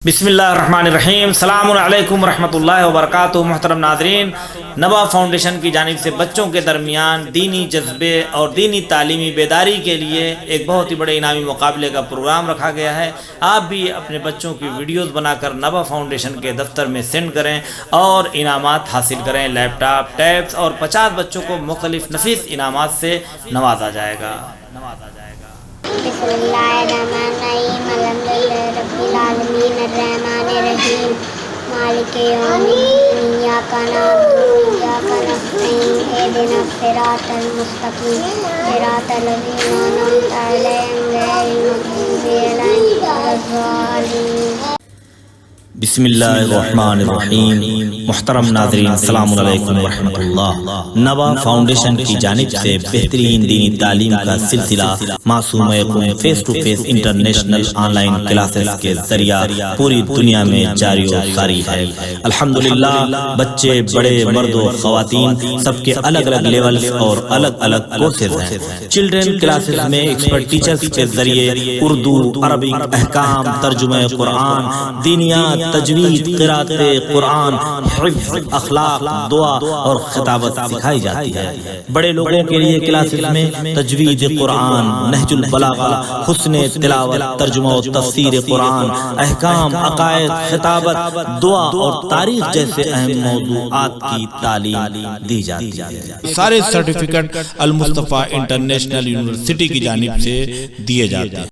بسم اللہ الرحمن الرحیم۔ السلام علیکم ورحمۃ اللہ وبرکاتہ۔ محترم ناظرین، نوا فاؤنڈیشن کی جانب سے بچوں کے درمیان دینی جذبے اور دینی تعلیمی بیداری کے لیے ایک بہت ہی بڑے انعامی مقابلے کا پروگرام رکھا گیا ہے۔ آپ بھی اپنے بچوں کی ویڈیوز بنا کر نوا فاؤنڈیشن کے دفتر میں سینڈ کریں اور انعامات حاصل کریں۔ لیپ ٹاپ، ٹیبس اور 50 بچوں کو مختلف نفیس انعامات سے نوازا جائے گا۔ بسم اللہ الرحمن الرحیم، الحمدللہ رب العالمین، الرحمن الرحیم، مالک یوم الدین، ایاک نعبد و ایاک نستعین، اہدنا الصراط المستقیم، صراط الذین انعمت علیہم غیر المغضوب علیہم ولا الضالین۔ بسم اللہ الرحمن الرحیم۔ محترم ناظرین، السلام علیکم ورحمۃ اللہ۔ نوا فاؤنڈیشن کی جانب سے بہترین دینی تعلیم کا سلسلہ معصوم یقوم face to face international online classes کے ذریعہ پوری دنیا میں جاری و ساری ہے۔ الحمدللہ بچے، بڑے، مرد و خواتین، سب کے الگ الگ لیولز اور الگ الگ کورسز ہیں۔ چلڈرن کلاسز میں ایکسپرٹ ٹیچرز کے ذریعے اردو، عربک، احکام، ترجمہ قرآن، دینیات، تجوید، قرات قرآن، حفظ، اخلاق، دعا اور خطابت سکھائی جاتی ہے۔ بڑے لوگوں کے لیے کلاسز میں تجوید قرآن، نہج البلاغہ، حسن تلاوت، ترجمہ و تفسیر قرآن، احکام، عقائد، خطابت، دعا اور تاریخ جیسے اہم موضوعات کی تعلیم دی جاتی ہے۔ سارے سرٹیفکیٹ المصطفیٰ انٹرنیشنل یونیورسٹی کی جانب سے دیے جاتے ہیں۔